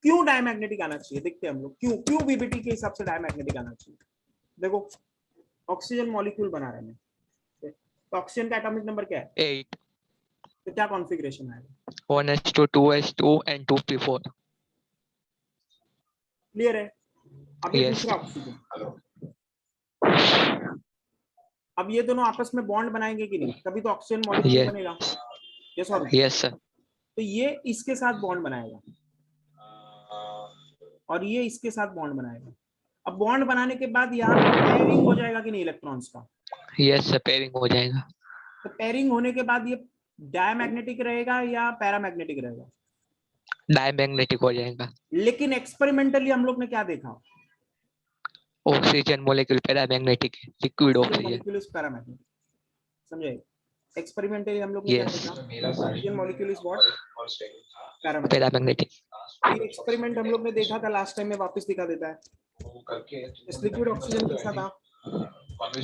A: क्यों डायमैग्नेटिक आना चाहिए? देखते हैं हम लोग क्यों क्यों वीबीटी के हिसाब से डायमैग्नेटिक आना चाहिए। देखो, ऑक्सीजन मॉलिक्यूल बना रहे हैं, तो ऑक्सीजन का एटॉमिक नंबर क्या है?
B: 8।
A: तो क्या कॉन्फ़िगरेशन आएगा?
B: 1s2 2s2 and 2p4।
A: Clear है? अब ये
B: यस।
A: दूसरा ऑक्सीजन, अब ये दोनों आपस में बॉन्ड बनाएंगे कि नहीं? तभी तो ऑक्सीजन मॉलिक्यूल
B: यस।
A: बनेगा। यस और नो?
B: Yes sir.
A: तो ये इसके साथ बॉन्ड बनाएगा और ये इसके साथ बॉन्ड बनाएगा। अब बॉन्ड बनाने के बाद यहाँ पे पेयरिंग हो जाएगा कि नहीं इलेक्ट्रॉन्स का?
B: यस सर, पेयरिंग हो जाएगा।
A: तो पेयरिंग होने के बाद ये डायमैग्नेटिक रहेगा या पैरामैग्नेटिक रहेगा?
B: डायमैग्नेटिक हो जाएगा।
A: लेकिन एक्सपेरिमेंटली हम लोग ने क्या देखा?
B: ऑक्सीजन मॉलिक्यूल पैरामैग्नेटिक है, liquid
A: oxygen
B: oxygen.
A: Molecule is paramagnetic, समझे? एक्सपेरिमेंटली हम लोग ने क्या
B: यस।
A: देखा? Oxygen molecule is what? Paramagnetic.
B: Paramagnetic.
A: ये एक्सपेरिमेंट हम लोग ने देखा था लास्ट टाइम में, वापस दिखा देता है। इस लिक्विड ऑक्सीजन कैसा था?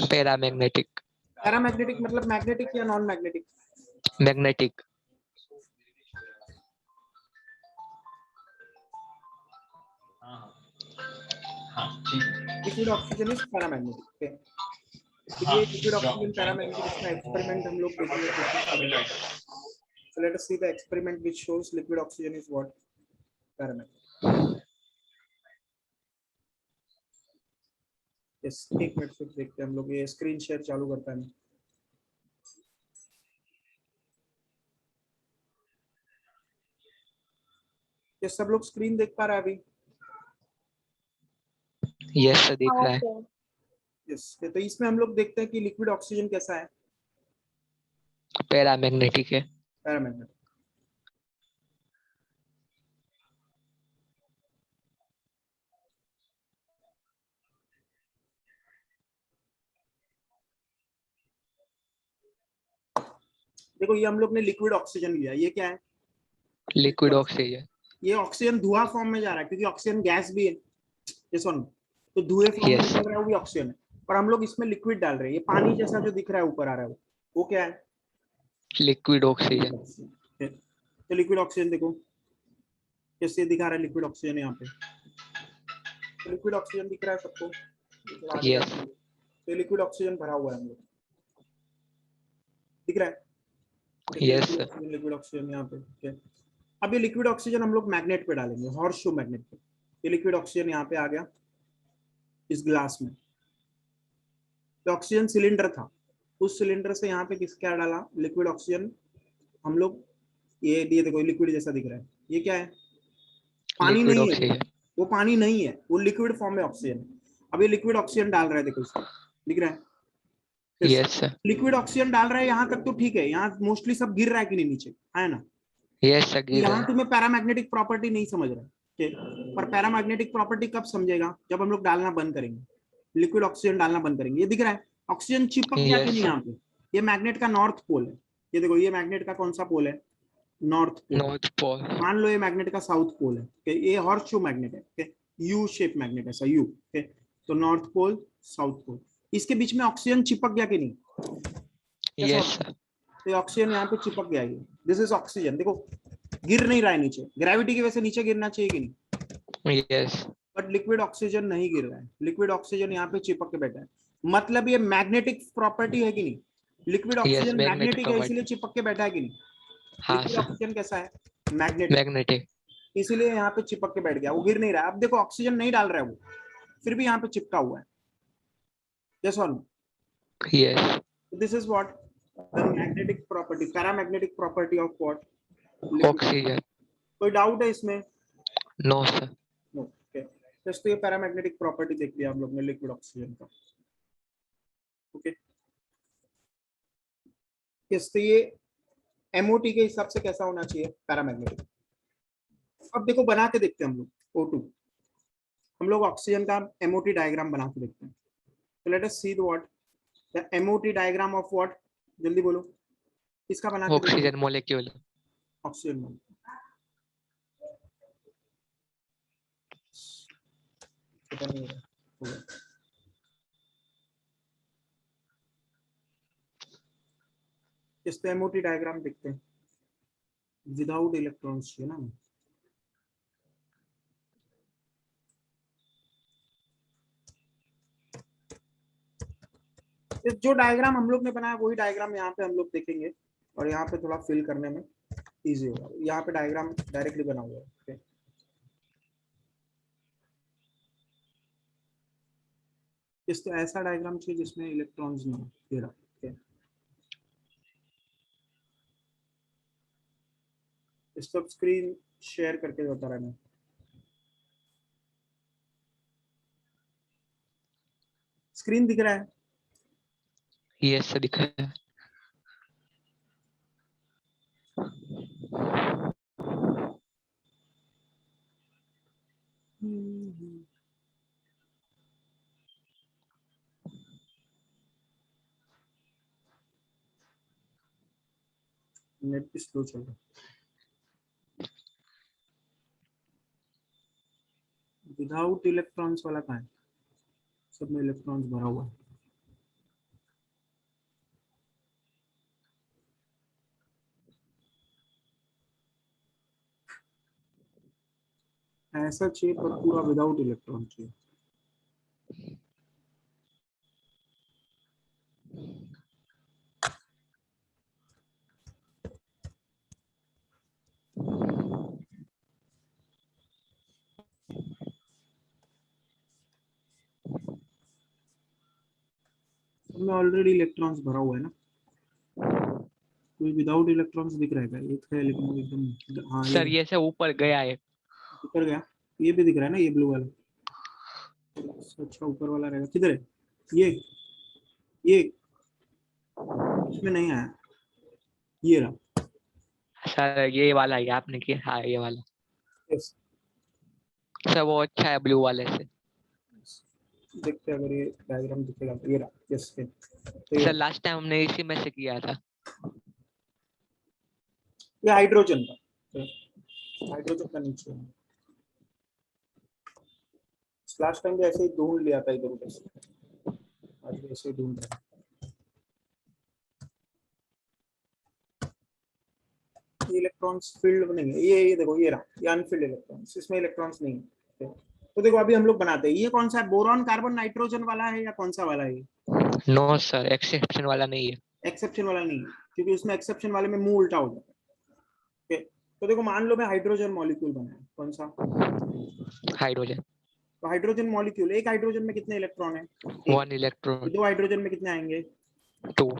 B: पैरामैग्नेटिक।
A: पैरामैग्नेटिक मतलब मैग्नेटिक या non magnetic?
B: Magnetic.
A: Liquid oxygen is paramagnetic. तो ये लिक्विड ऑक्सीजन पैरामैग्नेटिक, इसका एक्सपेरिमेंट हम लोग देखेंगे, कोशिश करेंगे। So let us see the experiment which shows liquid oxygen is what? Paramagnetic. Yes, एक मिनट फिर देखते हैं हम लोग, ये स्क्रीन शेयर चालू करता है। ये सब लोग स्क्रीन देख पा रहे हैं अभी?
B: यस सर, दिख रहा है।
A: यस, तो इसमें हम लोग देखते हैं कि लिक्विड ऑक्सीजन कैसा है?
B: पैरामैग्नेटिक है।
A: पैरामैग्नेटिक। देखो, ये हम लोग ने लिक्विड ऑक्सीजन लिया, ये क्या है?
B: Liquid oxygen.
A: ये ऑक्सीजन धुआं फॉर्म में जा रहा है क्योंकि ऑक्सीजन गैस भी है, ये सुन, तो धुएं फॉर्म में
B: यस।
A: निकल रहा है, वो भी ऑक्सीजन है। और हम लोग इसमें लिक्विड डाल रहे हैं, ये पानी जैसा जो दिख रहा है ऊपर आ रहा है, वो क्या है?
B: Liquid oxygen.
A: तो लिक्विड ऑक्सीजन देखो कैसे दिखा रहा है, लिक्विड ऑक्सीजन यहाँ पे, तो लिक्विड ऑक्सीजन दिख रहा है सबको?
B: यस।
A: तो लिक्विड ऑक्सीजन भरा हुआ है हम लोग, दिख रहा है?
B: Yes sir.
A: लिक्विड ऑक्सीजन यहाँ पे, ठीक है। अब ये लिक्विड ऑक्सीजन हम लोग मैग्नेट पे डालेंगे, हॉर्सशू मैग्नेट पे। ये लिक्विड ऑक्सीजन यहाँ पे आ गया इस ग्लास में। तो ऑक्सीजन सिलेंडर था, उस सिलेंडर से यहाँ पे किस क्या डाला? लिक्विड ऑक्सीजन हम लोग, ये देखो लिक्विड जैसा दिख रहा है, ये क्या है? पानी
B: लिक्विड
A: नहीं है
B: ऑक्सीजन।
A: वो पानी नहीं है, वो लिक्विड फॉर्म में ऑक्सीजन है। अब ये लिक्विड ऑक्सीजन डाल रहा है, देखो इसको, दिख रहा है?
B: Yes sir.
A: लिक्विड ऑक्सीजन डाल रहा है यहाँ तक तो ठीक है, यहाँ मोस्टली सब गिर रहा है कि नहीं नीचे, है ना?
B: यस सर, गिर रहा
A: यहाँ
B: है।
A: तुम्हें पैरामैग्नेटिक प्रॉपर्टी नहीं समझ रहा है, पर पैरामैग्नेटिक प्रॉपर्टी कब समझेगा? जब हम लोग डालना बंद करेंगे, लिक्विड ऑक्सीजन डालना बंद करेंगे। ये दिख रहा है ऑक्सीजन चिपक गया कि नहीं
B: यस।
A: यहाँ पे? ये मैग्नेट का नॉर्थ पोल है, ये देखो ये मैग्नेट का कौन सा पोल है, नॉर्थ पोल।
B: North pole.
A: मान लो ये मैग्नेट का साउथ पोल है, okay? ये हॉर्स शू मैग्नेट है, okay? यू शेप मैग्नेट, ऐसा यू, okay? तो नॉर्थ पोल साउथ पोल, इसके बीच में ऑक्सीजन चिपक गया कि नहीं?
B: Yes sir.
A: तो ऑक्सीजन यहाँ पे चिपक गया, ये दिस इज ऑक्सीजन। देखो गिर नहीं रहा है नीचे, ग्रेविटी की वजह से नीचे गिरना चाहिए कि नहीं?
B: Yes.
A: बट लिक्विड ऑक्सीजन नहीं गिर रहा है, लिक्विड ऑक्सीजन यहाँ पे चिपक के बैठा है, मतलब ये मैग्नेटिक प्रॉपर्टी है कि नहीं? Liquid
B: Yes,
A: oxygen
B: magnetic
A: magnetic है,
B: property.
A: इसीलिए चिपक के बैठा है कि नहीं?
B: हाँ
A: लिक्विड
B: sir.
A: ऑक्सीजन कैसा है? Magnetic,
B: Magnetic.
A: इसीलिए यहाँ पे चिपक के बैठ गया, वो गिर नहीं रहा है। अब देखो ऑक्सीजन नहीं डाल रहा है वो, फिर भी यहाँ पे चिपका हुआ है। यस और no?
B: Yes.
A: This is what the magnetic property, paramagnetic property of what?
B: Oxygen.
A: कोई डाउट है इसमें?
B: No sir.
A: No, okay. तो ये पैरामैग्नेटिक प्रॉपर्टी देख लिया आप लोग ने लिक्विड ऑक्सीजन का, ओके। तो ये एमओटी के हिसाब से कैसा होना चाहिए? पैरामैग्नेटिक। अब देखो बना के देखते हैं हम लोग O2, हम लोग ऑक्सीजन का एमओटी डायग्राम बना के देखते हैं। तो late us see the what the MOT diagram of what, जल्दी बोलो किसका बना के?
B: Oxygen molecule.
A: ऑक्सीजन मोल। पता नहीं होगा। इस पे एमओटी डायग्राम देखते हैं, विदाउट इलेक्ट्रॉन्स चाहिए ना। जो डायग्राम हम लोग ने बनाया वही डायग्राम यहाँ पे हम लोग देखेंगे, और यहाँ पे थोड़ा फिल करने में इजी होगा। यहाँ पे डायग्राम डायरेक्टली बना हुआ है, okay? इस तो ऐसा डायग्राम चाहिए जिसमें इलेक्ट्रॉन्स ना हो, ये रहा, okay? इस तो स्क्रीन शेयर करके बता रहा है मैं। स्क्रीन दिख रहा है?
B: Yes sir, दिख रहा है.
A: नेट भी स्लो चल रहा है। विदाउट इलेक्ट्रॉन्स वाला कहाँ है? सब में इलेक्ट्रॉन्स भरा हुआ है। ऐसा चाहिए पर पूरा विदाउट इलेक्ट्रॉन चाहिए। में ऑलरेडी इलेक्ट्रॉन्स भरा हुआ है ना, कोई विदाउट इलेक्ट्रॉन्स दिख रहा है क्या? एक है लेकिन वो एकदम, हाँ
B: सर ये से ऊपर गया है.
A: ऊपर गया, ये भी दिख रहा है ना, ये ब्लू वाला। अच्छा ऊपर वाला रहेगा, किधर है ये इसमें नहीं आया, ये रहा।
B: सर ये वाला है आपने किया. हाँ ये वाला.
A: यस
B: सर वो अच्छा है ब्लू वाले से.
A: देखते हैं अगर ये डायग्राम दिखेगा तो, ये रहा। यस
B: सर लास्ट टाइम हमने इसी में से किया था.
A: ये हाइड्रोजन का, हाइड्रोजन का नीचे है। लास्ट टाइम भी ऐसे ही ढूंढ लिया था इधर उधर से, आज भी ऐसे ही ढूंढ रहा है। इलेक्ट्रॉन्स फील्ड नहीं है, ये देखो ये रहा, ये अनफील्ड इलेक्ट्रॉन्स, इसमें इलेक्ट्रॉन्स नहीं है। तो देखो अभी हम लोग बनाते हैं, ये कौन सा है? बोरॉन कार्बन नाइट्रोजन वाला है या कौन सा वाला है?
B: नो सर एक्सेप्शन वाला नहीं है.
A: एक्सेप्शन वाला नहीं है, क्योंकि उसमें एक्सेप्शन वाले में मुंह उल्टा हो जाता है। तो देखो मान लो मैं हाइड्रोजन मॉलिक्यूल बनाया, कौन सा?
B: हाइड्रोजन.
A: तो हाइड्रोजन मॉलिक्यूल, एक हाइड्रोजन में कितने इलेक्ट्रॉन है?
B: 1 इलेक्ट्रॉन.
A: दो हाइड्रोजन में कितने आएंगे?
B: 2.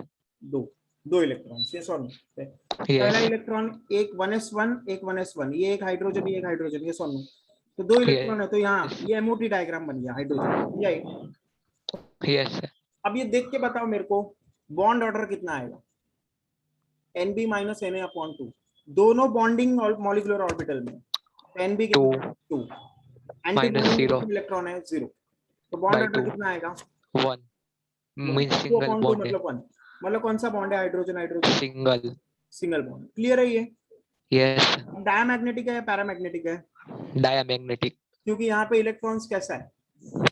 A: दो इलेक्ट्रॉन। यस और नो? पहला इलेक्ट्रॉन एक 1s1 एक 1s1, ये एक हाइड्रोजन ये एक हाइड्रोजन। यस और नो? तो दो इलेक्ट्रॉन है, तो यहाँ ये एमओटी डायग्राम बन गया हाइड्रोजन।
B: Yes sir. अब
A: ये देख के बताओ मेरे को बॉन्ड ऑर्डर कितना आएगा? Nb माइनस Na/2, दोनों बॉन्डिंग मॉलिक्यूलर ऑर्बिटल में। Nb कितना? 2 -0 इलेक्ट्रॉन है 0, तो बॉन्ड ऑर्डर कितना आएगा?
B: 1 मींस सिंगल बॉन्ड है।
A: मतलब कौन सा बॉन्ड है? Hydrogen
B: single.
A: Single bond. Clear है ये?
B: Yes.
A: डायमैग्नेटिक है या पैरामैग्नेटिक है?
B: Diamagnetic.
A: क्योंकि यहाँ पे इलेक्ट्रॉन्स कैसा है?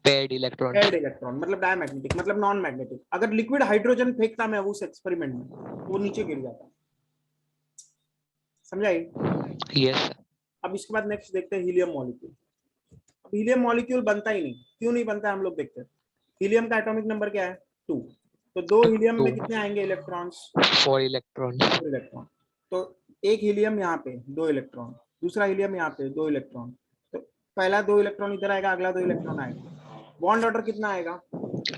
B: Paired electrons.
A: पेयर्ड इलेक्ट्रॉन, मतलब डायमैग्नेटिक, मतलब नॉन मैग्नेटिक। अगर लिक्विड हाइड्रोजन फेंकता मैं उस एक्सपेरिमेंट में, वो नीचे गिर जाता। समझाई?
B: Yes.
A: अब इसके बाद नेक्स्ट देखते हैं हीलियम मॉलिक्यूल। अब हीलियम मॉलिक्यूल बनता ही नहीं, क्यों नहीं बनता है हम लोग देखते हैं। हीलियम का एटॉमिक नंबर क्या है? 2। तो 2 हीलियम में कितने आएंगे इलेक्ट्रॉन्स?
B: 4 electrons.
A: 4 इलेक्ट्रॉन। तो एक हीलियम यहाँ पे 2 इलेक्ट्रॉन, दूसरा हीलियम यहाँ पे 2 इलेक्ट्रॉन। तो पहला 2 इलेक्ट्रॉन इधर आएगा, अगला 2 इलेक्ट्रॉन आएगा। बॉन्ड ऑर्डर कितना आएगा?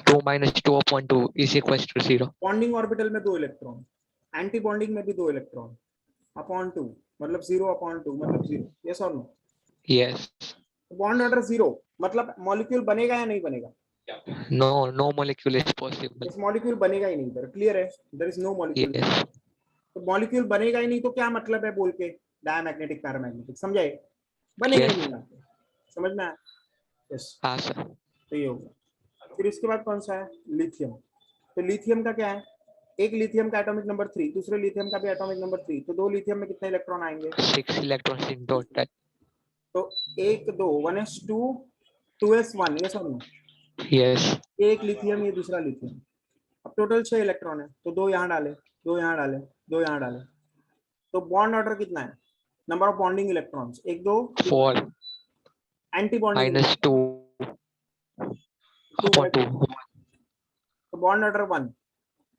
B: 2 minus 2 upon 2 is equals to 0.
A: Bonding orbital में 2 इलेक्ट्रॉन, एंटी बॉन्डिंग में भी 2 इलेक्ट्रॉन, अपॉन 2 मतलब 0 अपॉन 2 मतलब 0। यस और नो?
B: Yes.
A: बॉन्ड ऑर्डर 0 मतलब मॉलिक्यूल बनेगा या नहीं बनेगा?
B: No, no molecule is possible.
A: इस मॉलिक्यूल बनेगा ही नहीं इधर। क्लियर है? There is no molecule.
B: Yes.
A: तो मॉलिक्यूल बनेगा ही नहीं तो क्या मतलब है बोल के? Diamagnetic paramagnetic. समझाए? बनेगा ही नहीं यहाँ पे। समझ में आया? यस।
B: हाँ सर।
A: तो ये होगा। फिर इसके बाद कौन सा है? लिथियम। तो लिथियम का क्या है? एक लिथियम का एटॉमिक नंबर 3, दूसरे लिथियम का भी एटॉमिक नंबर 3। तो 2 लिथियम में कितने इलेक्ट्रॉन आएंगे?
B: 6 electrons in total.
A: तो 1 2 1s2 2s1। ये सब
B: Yes.
A: एक लिथियम, ये दूसरा लिथियम। अब टोटल 6 इलेक्ट्रॉन है, तो 2 यहाँ डाले, 2 यहाँ डाले, 2 यहाँ डाले। तो बॉन्ड ऑर्डर कितना है? Number of bonding electrons 1 2
B: 4
A: anti bonding
B: minus 2 upon 2.
A: तो बॉन्ड ऑर्डर 1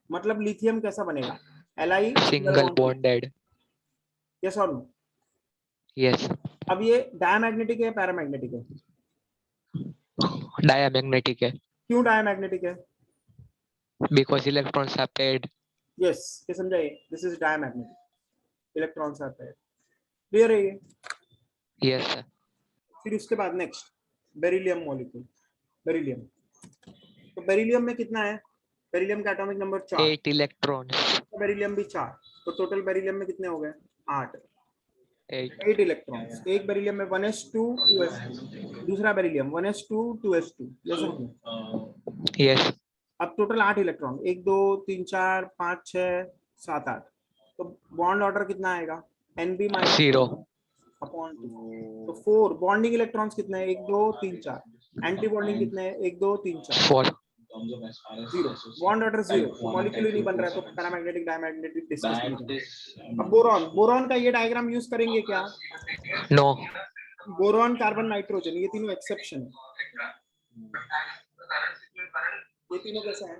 A: मतलब लिथियम कैसा बनेगा? Li
B: Single bonded.
A: यस और नो?
B: Yes.
A: अब ये डायमैग्नेटिक है पैरामैग्नेटिक है?
B: Diamagnetic है.
A: क्यों डायमैग्नेटिक है?
B: Because electrons are paired.
A: Yes, ये समझाइए। दिस इज डायमैग्नेटिक, इलेक्ट्रॉन्स आते हैं। क्लियर है ये?
B: Yes sir.
A: फिर उसके बाद नेक्स्ट बेरिलियम मॉलिक्यूल। बेरिलियम, तो बेरिलियम में कितना है? बेरिलियम का एटॉमिक नंबर 4।
B: 8 electrons.
A: बेरिलियम भी 4। तो टोटल बेरिलियम में कितने हो गए? 8।
B: 8.
A: 8 इलेक्ट्रॉन्स। एक बेरिलियम में 1s2 2s2, दूसरा बेरिलियम 1s2 2s2।
B: Yes.
A: अब टोटल 8 इलेक्ट्रॉन, 1 2 3 4 5 6 7 8। तो बॉन्ड ऑर्डर कितना आएगा? Nb minus
B: 0.
A: अपॉन 2। तो 4 बॉन्डिंग इलेक्ट्रॉन्स कितने हैं? 1 2 3 4। एंटी बॉन्डिंग कितने हैं? 1 2 3 4।
B: 4.
A: 0 बॉन्ड ऑर्डर 0। तो मॉलिक्यूल ही नहीं बन रहा है, तो पैरामैग्नेटिक डायमैग्नेटिक डिस्कस नहीं करेंगे। अब बोरॉन, बोरॉन का ये डायग्राम यूज करेंगे क्या?
B: No.
A: बोरॉन कार्बन नाइट्रोजन, ये तीनों एक्सेप्शन है। ये तीनों कैसा है?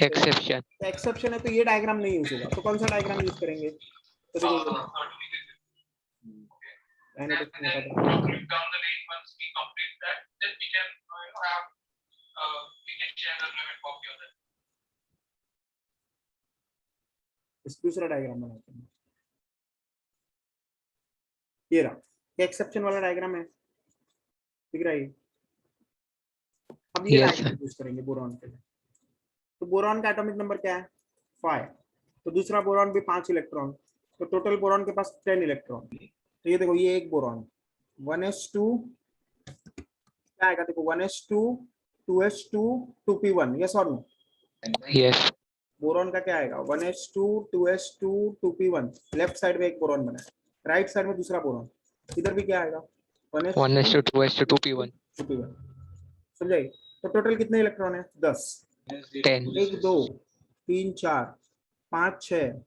B: Exception.
A: एक्सेप्शन है, तो ये डायग्राम नहीं यूज होगा। तो कौन सा डायग्राम यूज करेंगे? तो देखो इस दूसरा डायग्राम बनाते हैं। ये रहा, ये एक्सेप्शन वाला डायग्राम है, दिख रहा है? अब ये डायग्राम यूज करेंगे बोरॉन के लिए। तो बोरॉन का एटॉमिक नंबर क्या है? 5। तो दूसरा बोरॉन भी 5 इलेक्ट्रॉन। तो टोटल बोरॉन के पास 10 इलेक्ट्रॉन। तो ये देखो, ये एक बोरॉन 1s2 क्या आएगा? देखो 1s2 2s2 2p1। यस और नो?
B: Yes.
A: बोरॉन का क्या आएगा? 1s2 2s2 2p1। Left side में एक बोरॉन बना है, राइट साइड में दूसरा बोरॉन। इधर भी क्या आएगा?
B: 1s2 2s2 2p1।
A: समझाइए? तो टोटल कितने इलेक्ट्रॉन है? 10।
B: 10.
A: 1 2 3 4 5 6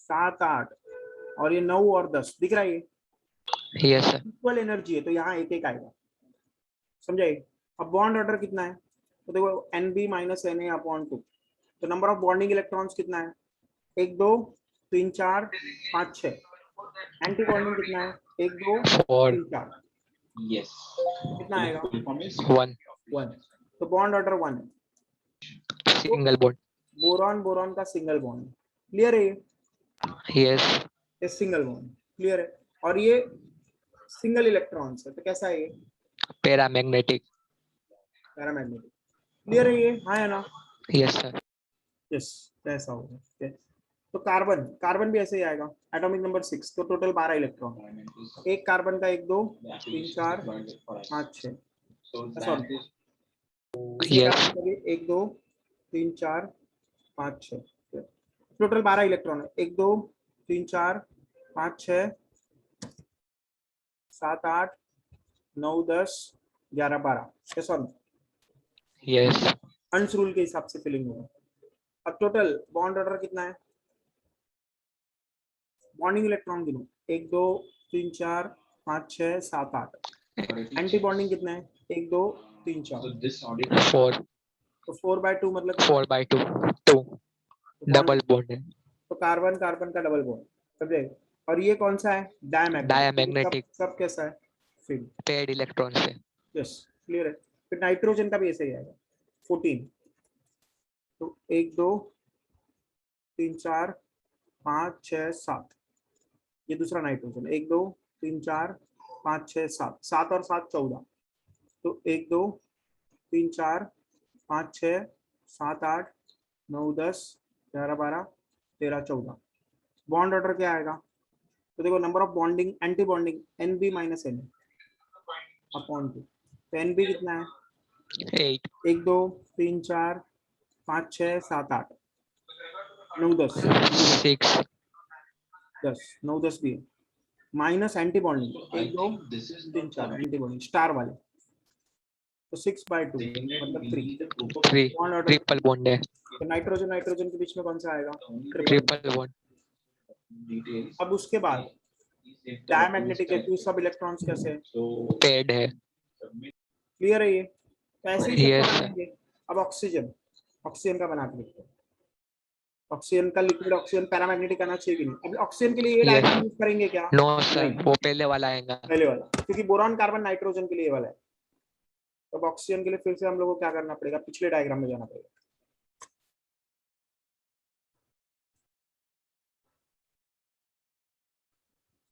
A: 7 8 और ये 9 और 10। दिख रहा है? ये
B: Yes sir.
A: इक्वल एनर्जी है, तो यहाँ एक एक आएगा। समझाइए? अब बॉन्ड ऑर्डर कितना है? तो देखो Nb माइनस Na अपॉन 2। तो नंबर ऑफ बॉन्डिंग इलेक्ट्रॉन्स कितना है? 1 2 3 4 5 6। एंटी बॉन्डिंग कितना है? 1 2 3 4।
C: Yes.
A: कितना आएगा?
B: 1.
A: 1। तो बॉन्ड ऑर्डर 1 है।
B: Single bond.
A: बोरॉन, बोरॉन का सिंगल बॉन्ड। क्लियर है?
B: Yes.
A: ये सिंगल बॉन्ड। क्लियर है? और ये सिंगल इलेक्ट्रॉन्स है, तो कैसा है ये?
B: Paramagnetic.
A: पैरामैग्नेटिक। क्लियर है ये? हाँ है ना?
B: Yes sir.
A: यस, ऐसा होगा। तो कार्बन, कार्बन भी ऐसे ही आएगा, एटॉमिक नंबर 6। तो टोटल 12 इलेक्ट्रॉन। एक कार्बन का 1 2 3 4 5 6। Sorry,
B: Yes.
A: 1 2 3 4 5 6। टोटल 12 इलेक्ट्रॉन है, 1 2 3 4 5 6 7 8 9 10 11 12, कैसा?
B: यस
A: अंश रूल के हिसाब से फिलिंग होगा। अब टोटल बॉन्ड ऑर्डर कितना है, बॉन्डिंग इलेक्ट्रॉन गिनो, 1 2 3 4 5 6 7 8, एंटी बॉन्डिंग कितना है, 1 2 3 4,
B: 4
A: तो 4/2 मतलब
B: 4/2 2 डबल बॉन्ड है,
A: तो कार्बन कार्बन का डबल बॉन्ड, समझे? और ये कौन सा है,
B: डायमैग्नेटिक
A: सब कैसा है, फिर
B: पेड इलेक्ट्रॉन से।
A: यस क्लियर है। फिर नाइट्रोजन का भी ऐसे ही आएगा 14, तो 1 2 3 4 5 6 7, ये दूसरा नाइट्रोजन, 1 2 3 4 5 6 7, 7 और 7 14, तो 1 2 3 4 5 6 7 8 9 10 11 12 13 14, बॉन्ड ऑर्डर क्या आएगा, तो देखो number of bonding anti bonding NB - NA upon 2, तो NB कितना है,
B: 8
A: 1 2 3 4 5 6 7 8 9 10
B: 6
A: 9 10 भी है, minus anti bonding 1 2 3 4 anti bonding star वाले, तो 6/2 मतलब 3 बॉन्ड ऑर्डर।
B: ट्रिपल बॉन्ड है,
A: तो नाइट्रोजन नाइट्रोजन के बीच में कौन सा आएगा,
B: ट्रिपल बॉन्ड।
A: अब उसके बाद डायमैग्नेटिक है, तो सब इलेक्ट्रॉन्स कैसे हैं,
B: पेड है।
A: क्लियर है ये, तो ऐसे ही
B: Yes,
A: सबका बनाएंगे। अब ऑक्सीजन, ऑक्सीजन का बना के देखते हैं, ऑक्सीजन का लिक्विड ऑक्सीजन पैरामैग्नेटिक आना चाहिए कि नहीं, अब ऑक्सीजन के लिए ये
B: Yes.
A: डायग्राम यूज करेंगे क्या,
B: नो सर
A: नहीं,
B: वो पहले वाला आएगा।
A: पहले वाला, क्योंकि बोरॉन कार्बन नाइट्रोजन के लिए ये वाला है। तो अब ऑक्सीजन के लिए फिर से हम लोगों को क्या करना पड़ेगा, पिछले डायग्राम में जाना पड़ेगा।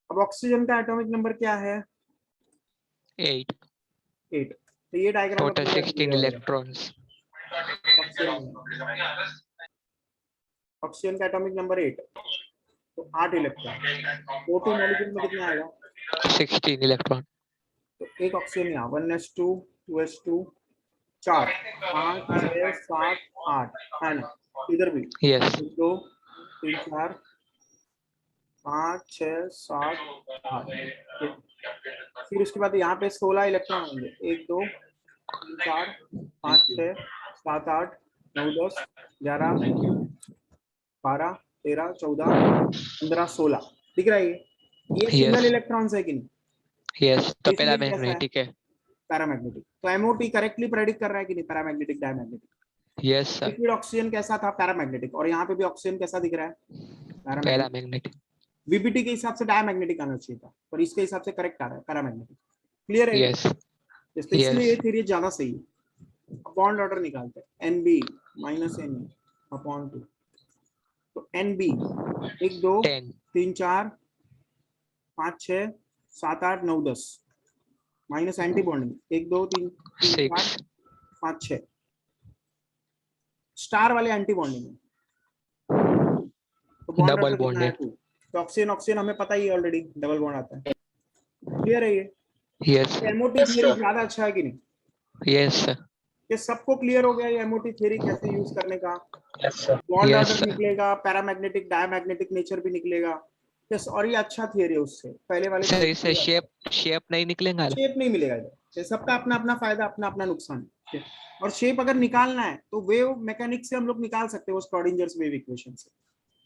A: अब ऑक्सीजन का एटॉमिक नंबर क्या है,
B: 8
A: 8, तो ये डायग्राम
B: टोटल 16 इलेक्ट्रॉन्स।
A: ऑक्सीजन का एटॉमिक नंबर 8, तो 8 इलेक्ट्रॉन, O2 मॉलिक्यूल में कितना आएगा,
B: 16 इलेक्ट्रॉन।
A: तो एक ऑक्सीजन यहाँ 1s2 2s2 4 5 6 7 8 है ना, इधर भी
B: यस
A: 2 3 4 5 6 7 8, फिर उसके बाद यहाँ पे 16 इलेक्ट्रॉन होंगे, 1 2 3 4 5 6 7 8 9 10 11 12 13 14 15 16, दिख रहा है ये सिंगल
B: यस
A: इलेक्ट्रॉन्स है कि नहीं,
B: यस तो पहला
A: इसलिए कैसा है,
B: मैग्नेटिक है।
A: पैरामैग्नेटिक। तो MOT करेक्टली प्रेडिक्ट कर रहा है कि नहीं, paramagnetic diamagnetic.
B: Yes sir
A: liquid oxygen कैसा था, पैरामैग्नेटिक, और यहाँ पे भी ऑक्सीजन कैसा दिख रहा है,
B: पहला
A: पैरामैग्नेटिक।
B: मैग्नेटिक।
A: VBT के हिसाब से डायमैग्नेटिक आना चाहिए था, पर इसके हिसाब से करेक्ट आ रहा है पैरामैग्नेटिक। क्लियर है,
B: यस
A: तो इसलिए ये
B: यस
A: थ्योरी ज्यादा सही है। बॉन्ड ऑर्डर निकालते हैं, NB - NA अपॉन 2, तो NB 1 2
B: 10
A: 3 4 5 6 7 8 9 10 minus anti bonding 1 2 3 3 4
B: 6
A: 5 6, star वाले एंटी बॉन्डिंग है, तो बॉन्ड
B: डबल
A: ऑर्डर
B: बॉन्ड
A: कितना है,
B: है।
A: 2, तो ऑक्सीजन ऑक्सीजन हमें पता ही है ऑलरेडी, डबल बॉन्ड आता है। क्लियर है ये,
B: यस
A: MOT थ्योरी ज्यादा अच्छा है कि नहीं,
B: यस सर
A: ये सबको क्लियर हो गया ये MOT थ्योरी कैसे यूज करने का,
B: yes sir
A: bond
B: yes
A: order निकलेगा, पैरामैग्नेटिक डायमैग्नेटिक नेचर भी निकलेगा, यस, और ये अच्छा थियरी है उससे पहले वाले
B: सर। इससे शेप नहीं निकलेगा।
A: शेप नहीं मिलेगा इधर, ये सबका अपना अपना फायदा अपना अपना नुकसान है। और शेप अगर निकालना है तो वेव मैकेनिक्स से हम लोग निकाल सकते हैं, वो स्क्रॉडिंजर्स वेव इक्वेशन से,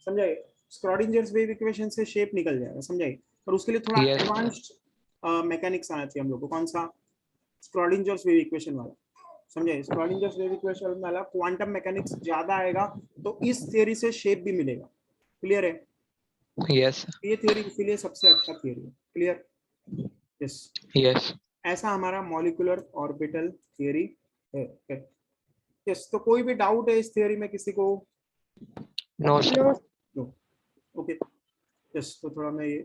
A: समझाइए, स्क्रॉडिंजर्स वेव इक्वेशन से शेप निकल जाएगा, समझाइए, पर उसके लिए थोड़ा
B: यस
A: एडवांस्ड मैकेनिक्स आना चाहिए हम लोग को, कौन सा, स्क्रॉडिंजर्स वेव इक्वेशन वाला, समझाइए, स्क्रॉडिंजर्स वेव इक्वेशन वाला क्वांटम मैकेनिक्स ज्यादा आएगा, तो इस थ्योरी से शेप भी मिलेगा। क्लियर है,
B: यस
A: ये थ्योरी इसीलिए सबसे अच्छा थ्योरी है। क्लियर, यस,
B: यस
A: ऐसा हमारा मॉलिक्यूलर ऑर्बिटल थ्योरी है। यस, तो कोई भी डाउट है इस थ्योरी में किसी को,
B: नो सर।
A: ओके, यस, तो थोड़ा मैं ये